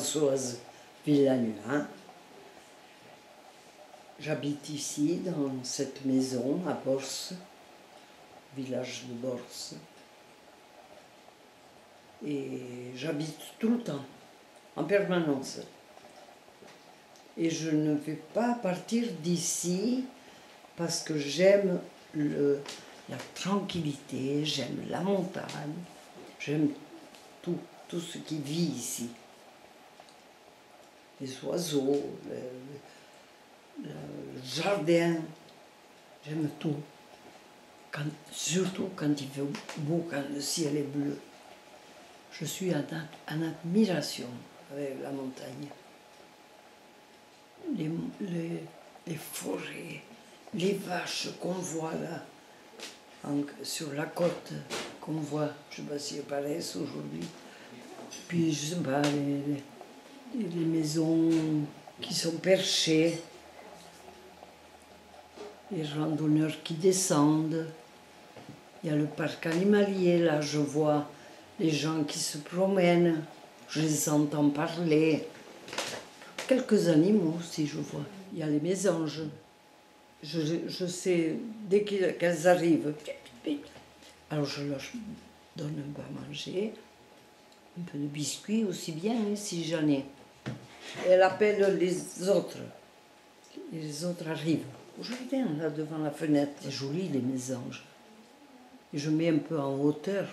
Françoise Villagnuin. J'habite ici, dans cette maison, à Borse, village de Borse. Et j'habite tout le temps, en permanence. Et je ne vais pas partir d'ici parce que j'aime la tranquillité, j'aime la montagne, j'aime tout ce qui vit ici. Les oiseaux, le jardin, j'aime tout. Surtout quand il fait beau, quand le ciel est bleu. Je suis en admiration avec la montagne. Les forêts, les vaches qu'on voit là, sur la côte, qu'on voit, je ne sais pas si elles paraissent aujourd'hui. Puis, je ne sais pas, les maisons qui sont perchées, les randonneurs qui descendent. Il y a le parc animalier, là, je vois les gens qui se promènent, je les entends parler. Quelques animaux aussi, je vois. Il y a les mésanges. Je sais, dès qu'elles arrivent, alors je leur donne un peu à manger, un peu de biscuits aussi bien, hein, si j'en ai. Elle appelle les autres. Et les autres arrivent. Je viens là devant la fenêtre. C'est joli, les mésanges. Et je mets un peu en hauteur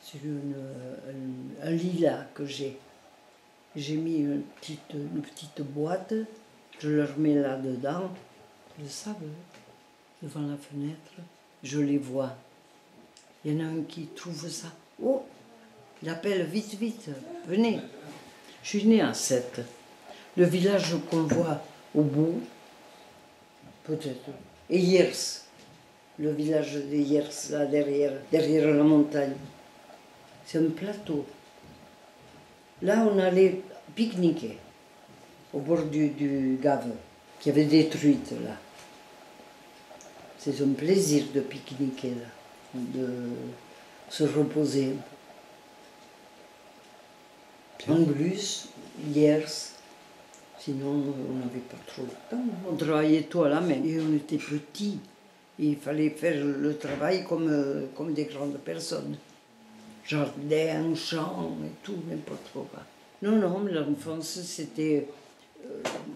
sur un lilas que j'ai. J'ai mis une petite boîte, je leur mets là-dedans, ils le savent, devant la fenêtre, je les vois. Il y en a un qui trouve ça. Oh, il appelle vite, vite, venez. Je suis née à Sète. Le village qu'on voit au bout, peut-être, et Hyères, le village de Hyères, là derrière la montagne. C'est un plateau. Là, on allait pique-niquer au bord du Gave, qui avait détruite là. C'est un plaisir de pique-niquer là, de se reposer. En plus, Hyères, sinon on n'avait pas trop le temps. On travaillait tout à la main et on était petits. Il fallait faire le travail comme des grandes personnes. Jardin, champ et tout, n'importe quoi. Non, mais l'enfance, c'était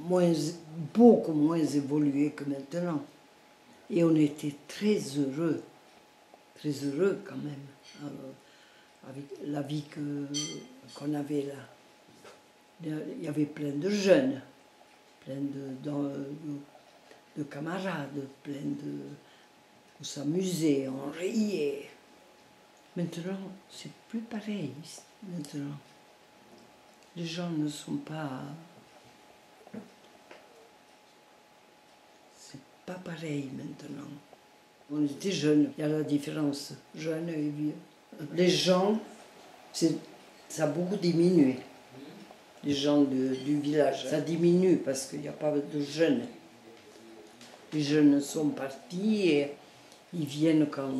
beaucoup moins évolué que maintenant. Et on était très heureux quand même, avec la vie qu'on avait là. Il y avait plein de jeunes, plein de camarades, on s'amusait, on riait. Maintenant, c'est plus pareil, maintenant. Les gens ne sont pas... C'est pas pareil maintenant. On était jeunes, il y a la différence, jeunes et vieux. Les gens, ça a beaucoup diminué. Les gens du village, ça diminue parce qu'il n'y a pas de jeunes. Les jeunes sont partis et ils viennent quand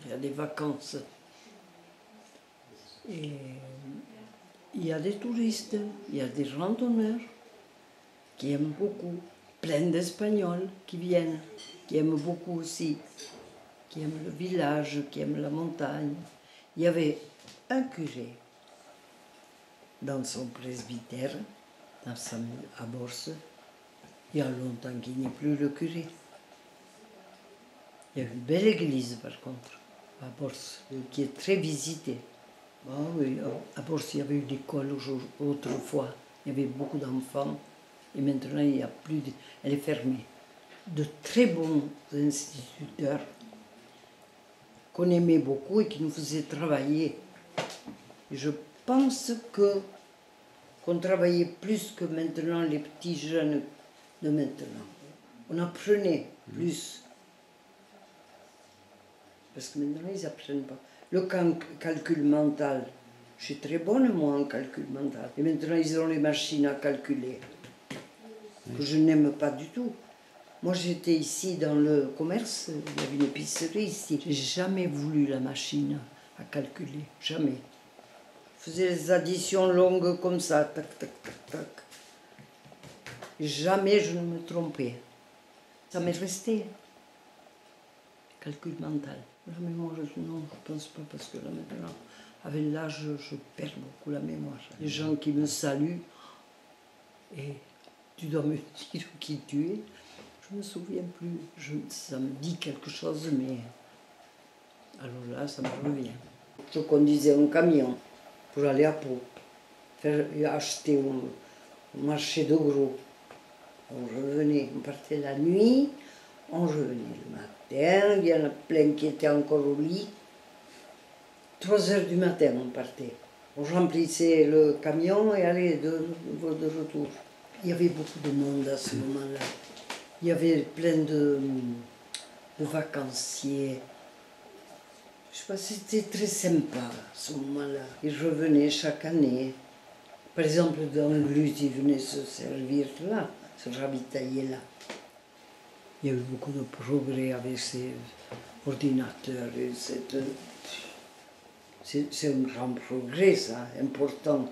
il y a des vacances. Et il y a des touristes, il y a des randonneurs qui aiment beaucoup, plein d'Espagnols qui viennent, qui aiment beaucoup aussi, qui aiment le village, qui aiment la montagne. Il y avait un curé dans son presbytère, à Borse. Il y a longtemps qu'il n'y a plus le curé. Il y a une belle église par contre, à Borse, qui est très visitée. Ah oui, à Borse, il y avait eu l'école autrefois. Il y avait beaucoup d'enfants. Et maintenant, il n'y a plus elle est fermée. De très bons instituteurs qu'on aimait beaucoup et qui nous faisaient travailler. Et je pense qu'on travaillait plus que maintenant les petits jeunes de maintenant. On apprenait plus. Parce que maintenant, ils n'apprennent pas. Le calcul mental, je suis très bonne, moi, en calcul mental. Et maintenant, ils ont les machines à calculer, que je n'aime pas du tout. Moi, j'étais ici dans le commerce, il y avait une épicerie ici. J'ai jamais voulu la machine à calculer, jamais. faisais les additions longues comme ça, tac, tac, tac, tac. Jamais je ne me trompais. Ça m'est resté. Calcul mental. La mémoire, non, je ne pense pas, parce que là maintenant, avec l'âge, je perds beaucoup la mémoire. Les gens qui me saluent, et tu dois me dire qui tu es, je ne me souviens plus. Ça me dit quelque chose, mais alors là, ça me revient. Je conduisais un camion pour aller à Pau, acheter au marché de gros. On revenait, on partait la nuit, on revenait le matin, il y en a plein qui étaient encore au lit. 3 heures du matin, on partait. On remplissait le camion et allait de retour. Il y avait beaucoup de monde à ce moment-là. Il y avait plein de vacanciers. Je sais pas, c'était très sympa à ce moment-là. Ils revenaient chaque année. Par exemple, dans l'Uz, ils venaient se servir là, se ravitailler là. Il y a eu beaucoup de progrès avec ces ordinateurs. C'est un grand progrès, ça, important,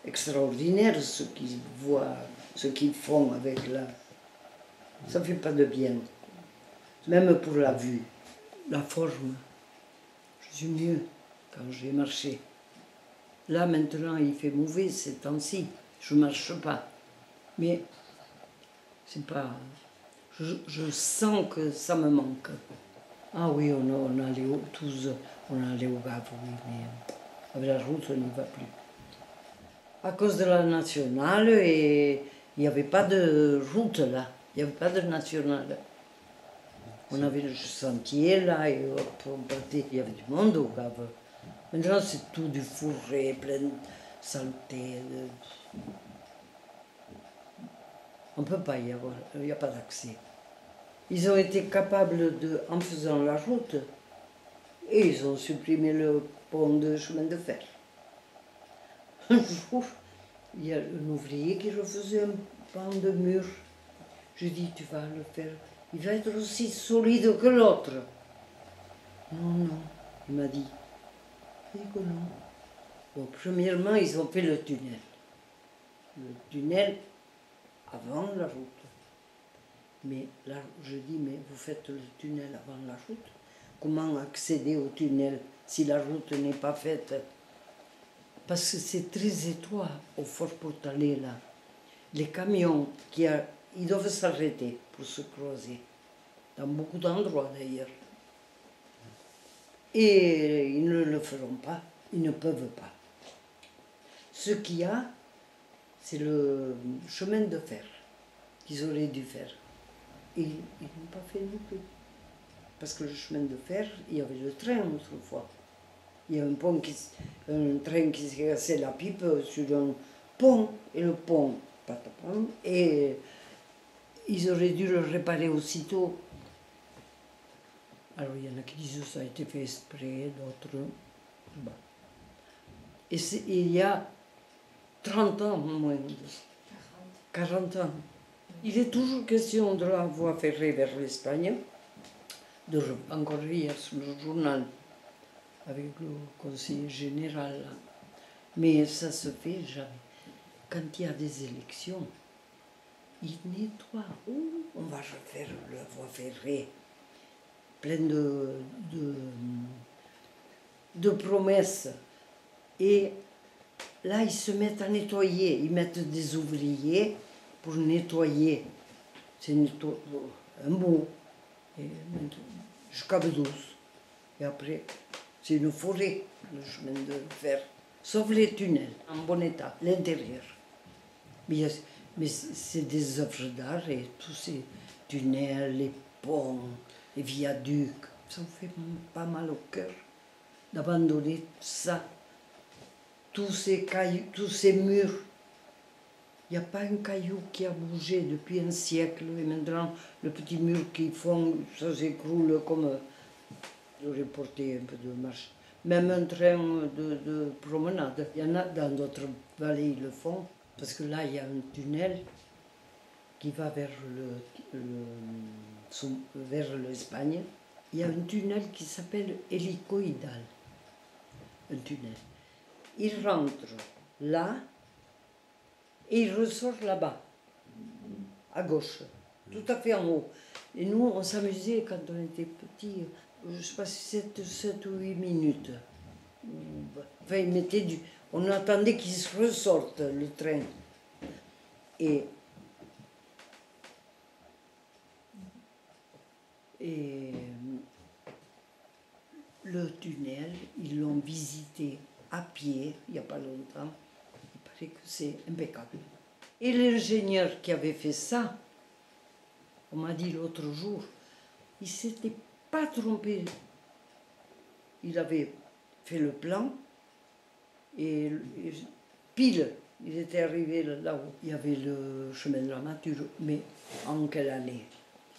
extraordinaire, ce qu'ils voient, ce qu'ils font avec là. Ça ne fait pas de bien, même pour la vue. La forme, je suis mieux quand j'ai marché. Là, maintenant, il fait mauvais ces temps-ci, je ne marche pas. Mais c'est pas... Je sens que ça me manque. Ah oui, on allait tous, on allait au Gave, oui, mais avec la route, on n'y va plus. À cause de la nationale, et il n'y avait pas de route là, il n'y avait pas de nationale. On avait le sentier là, et hop, on partait. Il y avait du monde au Gave. Maintenant, c'est tout du fourré, plein de saleté. On ne peut pas y avoir, il n'y a pas d'accès. Ils ont été capables de, en faisant la route, et ils ont supprimé le pont de chemin de fer. Un jour, il y a un ouvrier qui refaisait un pan de mur. Je dis, tu vas le faire, il va être aussi solide que l'autre. Non, non, il m'a dit. Je dis que non. Bon, premièrement, ils ont fait le tunnel. Le tunnel avant la route. Mais là, je dis, mais vous faites le tunnel avant la route? Comment accéder au tunnel si la route n'est pas faite? Parce que c'est très étroit au Fort Portalet, là. Les camions, ils doivent s'arrêter pour se croiser. Dans beaucoup d'endroits, d'ailleurs. Et ils ne le feront pas, ils ne peuvent pas. Ce qu'il y a, c'est le chemin de fer qu'ils auraient dû faire. Et ils n'ont pas fait non plus. Parce que le chemin de fer, il y avait le train autrefois. Il y a un train qui s'est cassé la pipe sur un pont, et le pont, patapam, et ils auraient dû le réparer aussitôt. Alors il y en a qui disent que ça a été fait exprès, d'autres... Bon. Et il y a 30 ans, moins de 40 ans. Il est toujours question de la voie ferrée vers l'Espagne, encore hier sur le journal, avec le conseiller général. Là. Mais ça se fait jamais. Quand il y a des élections, ils nettoient. On va refaire la voie ferrée. Plein de promesses. Et là, ils se mettent à nettoyer. Ils mettent des ouvriers pour nettoyer. C'est un bout. Jusqu'à Bedouce. Et après, c'est une forêt, le chemin de fer. Sauf les tunnels, en bon état, l'intérieur. Mais c'est des œuvres d'art et tous ces tunnels, les ponts, les viaducs. Ça me fait pas mal au cœur d'abandonner ça. Tous ces cailloux, tous ces murs. Il n'y a pas un caillou qui a bougé depuis un siècle. Et maintenant, le petit mur qu'ils font, ça s'écroule comme... J'aurais porté un peu de marche. Même un train de promenade. Il y en a dans d'autres vallées, ils le font. Parce que là, il y a un tunnel qui va vers l'Espagne. Il y a un tunnel qui s'appelle hélicoïdal. Un tunnel. il rentre là et il ressort là-bas, à gauche, tout à fait en haut. Et nous, on s'amusait quand on était petits, je ne sais pas si c'était 7 ou 8 minutes. Enfin, il mettait du... On attendait qu'il se ressorte, le train. Et le tunnel, ils l'ont visité à pied, il n'y a pas longtemps. Il paraît que c'est impeccable. Et l'ingénieur qui avait fait ça, on m'a dit l'autre jour, il ne s'était pas trompé. Il avait fait le plan et pile, il était arrivé là-haut. Il y avait le chemin de la Mature, mais en quelle année?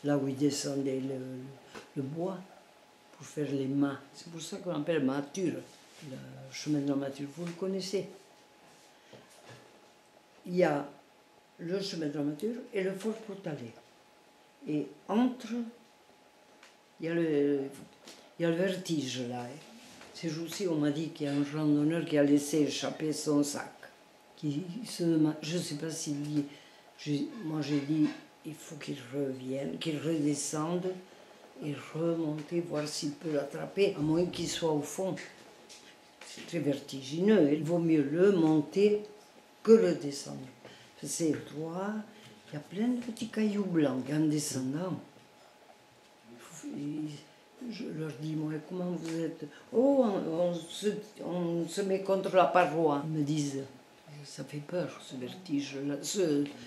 Là où il descendait le bois pour faire les mâts. C'est pour ça qu'on appelle Mature, le chemin de la Mature. Vous le connaissez? Il y a le chemin de la Mature et le fort Portalet. Et entre, il y a le vertige là. Ces jours-ci, on m'a dit qu'il y a un randonneur qui a laissé échapper son sac. Je ne sais pas s'il dit. Moi, j'ai dit il faut qu'il revienne, qu'il redescende et remonter, voir s'il peut l'attraper, à moins qu'il soit au fond. C'est très vertigineux. Il vaut mieux le monter que le descendre. C'est étroit, il y a plein de petits cailloux blancs en descendant. Je leur dis, moi, comment vous êtes? Oh, on se met contre la paroi. Ils me disent, ça fait peur, ce vertige,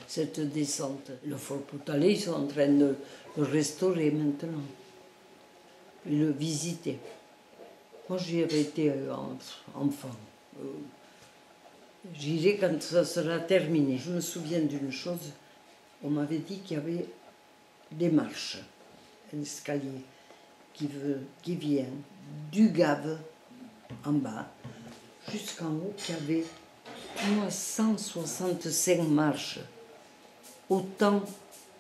cette descente. Le fort Portalet, ils sont en train de le restaurer maintenant, et le visiter. Moi, j'y avais été enfant. J'irai quand ça sera terminé. Je me souviens d'une chose, on m'avait dit qu'il y avait des marches, un escalier qui vient du Gave en bas jusqu'en haut, qui avait 365 marches, autant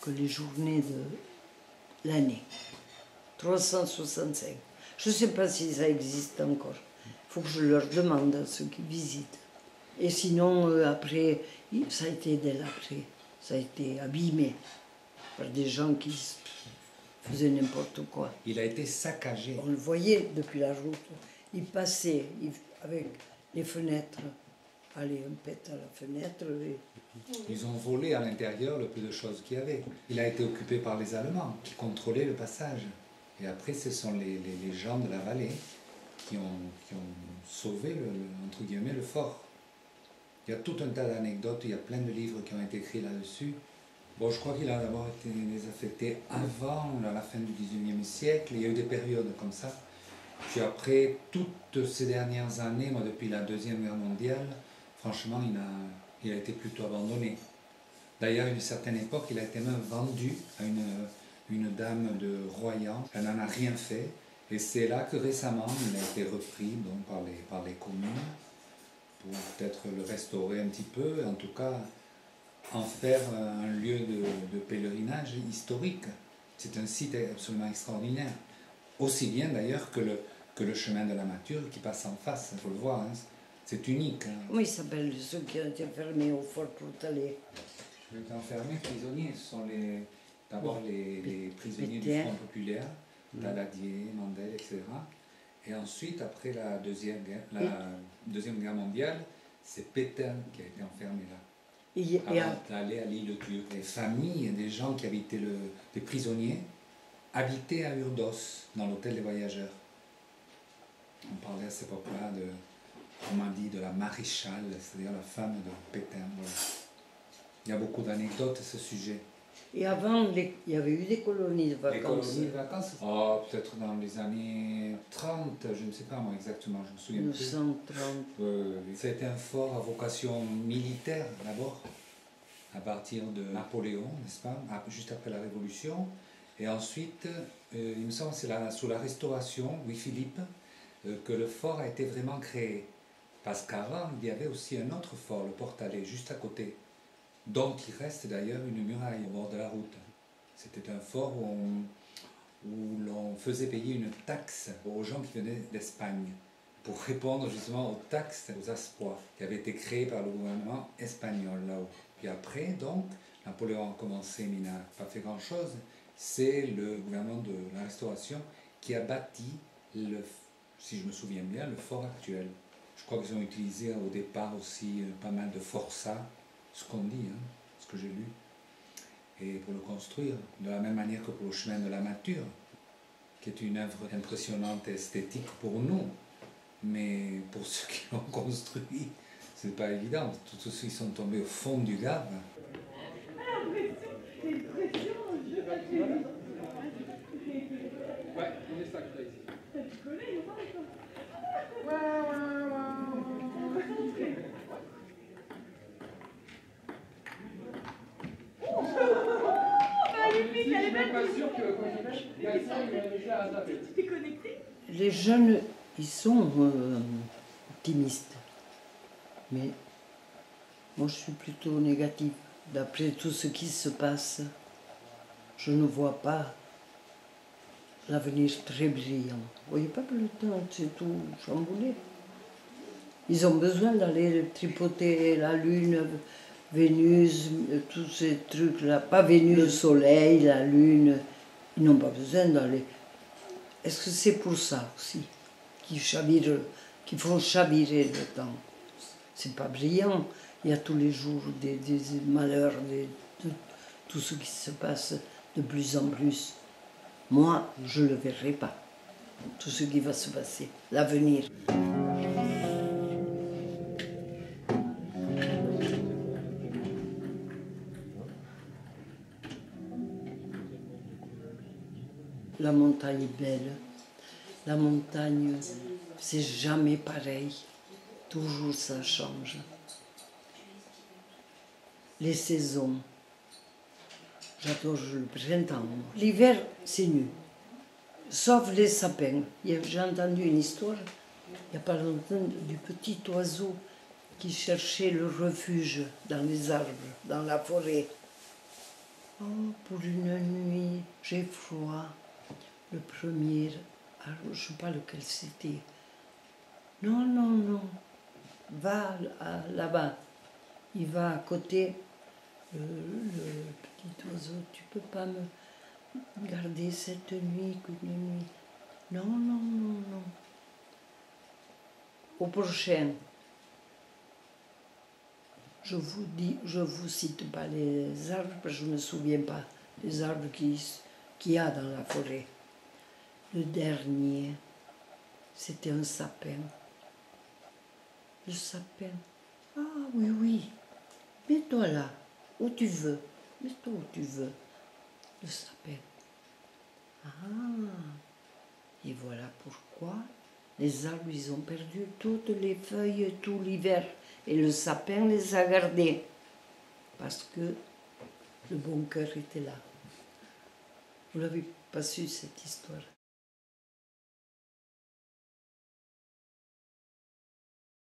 que les journées de l'année. 365. Je ne sais pas si ça existe encore. Il faut que je leur demande à ceux qui visitent. Et sinon, après, ça a été dès l'après, ça a été abîmé par des gens qui faisaient n'importe quoi. Il a été saccagé. On le voyait depuis la route. Il passait avec les fenêtres. Allez, on pète à la fenêtre. Ils ont volé à l'intérieur le peu de choses qu'il y avait. Il a été occupé par les Allemands qui contrôlaient le passage. Et après, ce sont les gens de la vallée qui ont sauvé, entre guillemets, le fort. Il y a tout un tas d'anecdotes, il y a plein de livres qui ont été écrits là-dessus. Bon, je crois qu'il a d'abord été désaffecté avant la fin du XIXe siècle. Il y a eu des périodes comme ça. Puis après, toutes ces dernières années, moi, depuis la Deuxième Guerre mondiale, franchement, il a été plutôt abandonné. D'ailleurs, à une certaine époque, il a été même vendu à une dame de Royan. Elle n'en a rien fait. Et c'est là que récemment, il a été repris donc, par les communes pour peut-être le restaurer un petit peu, en tout cas en faire un lieu de pèlerinage historique. C'est un site absolument extraordinaire. Aussi bien d'ailleurs que le chemin de la Mature qui passe en face, il faut le voir, hein. C'est unique. Hein. Comment ils s'appellent ceux qui ont été fermés au fort Portalet? Ceux qui ont été enfermés, prisonniers, ce sont d'abord les prisonniers du Front populaire, Daladier, Mandel, etc. Et ensuite, après la Deuxième Guerre mondiale, c'est Pétain qui a été enfermé là. Avant d'aller à l'île-Dieu. Les familles, des gens qui habitaient, des prisonniers, habitaient à Urdos, dans l'hôtel des voyageurs. On parlait à cette époque-là on m'a dit, de la maréchale, c'est-à-dire la femme de Pétain. Voilà. Il y a beaucoup d'anecdotes à ce sujet. Et avant, il y avait eu des colonies de vacances. Les colonies de vacances, peut-être dans les années 30, je ne sais pas moi exactement, je me souviens 1930. Ça a été un fort à vocation militaire d'abord, à partir de Napoléon, n'est-ce pas, juste après la Révolution. Et ensuite, il me semble que c'est sous la Restauration, Louis-Philippe, que le fort a été vraiment créé. Parce qu'avant, il y avait aussi un autre fort, le Portalet, juste à côté, dont il reste d'ailleurs une muraille au bord de la route. C'était un fort où l'on faisait payer une taxe aux gens qui venaient d'Espagne. pour répondre justement aux taxes, aux ASPOA, qui avaient été créés par le gouvernement espagnol là-haut. Puis après, donc, Napoléon a commencé, mais il n'a pas fait grand-chose. C'est le gouvernement de la Restauration qui a bâti, si je me souviens bien, le fort actuel. Je crois qu'ils ont utilisé au départ aussi pas mal de forçats, ce qu'on dit, hein, ce que j'ai lu, et pour le construire, de la même manière que pour le chemin de la Mature, qui est une œuvre impressionnante et esthétique pour nous, mais pour ceux qui l'ont construit, c'est pas évident. Tous ceux qui sont tombés au fond du Gave. Ouais, on est sacré ici. Tu connais, il pas magnifique, elle est belle. Je suis pas sûr que quand je mets, il y a ça, il va réussir à taper. Tu t'es connecté? Les jeunes, ils sont optimistes. Mais moi, je suis plutôt négative. D'après tout ce qui se passe, je ne vois pas l'avenir très brillant. Vous voyez pas que le temps, c'est tout chamboulé. Ils ont besoin d'aller tripoter la Lune, Vénus, tous ces trucs-là. Pas Vénus, le Soleil, la Lune. Ils n'ont pas besoin d'aller. Est-ce que c'est pour ça aussi qu'ils font chavirer le temps? C'est pas brillant. Il y a tous les jours des malheurs, de tout ce qui se passe de plus en plus. Moi, je ne le verrai pas. Tout ce qui va se passer, l'avenir. La montagne est belle. La montagne, c'est jamais pareil. Toujours ça change. Les saisons. J'adore le printemps. L'hiver, c'est nu. Sauf les sapins. J'ai entendu une histoire, il n'y a pas longtemps, du petit oiseau qui cherchait le refuge dans les arbres, dans la forêt. Oh, pour une nuit, j'ai froid. Le premier, alors, je ne sais pas lequel c'était. Non, non, non. Va là-bas. Il va à côté. Le petit oiseau, tu peux pas me garder cette nuit, qu'une nuit. Non, non, non, non. Au prochain. Je vous dis, je vous cite pas les arbres, parce que je ne me souviens pas des arbres qu'il y a dans la forêt. Le dernier, c'était un sapin. Le sapin. Ah oui, oui. Mets-toi là, où tu veux. Mets-toi où tu veux. Le sapin. Ah. Et voilà pourquoi les arbres, ils ont perdu toutes les feuilles tout l'hiver. Et le sapin les a gardées. Parce que le bon cœur était là. Vous n'avez pas su cette histoire?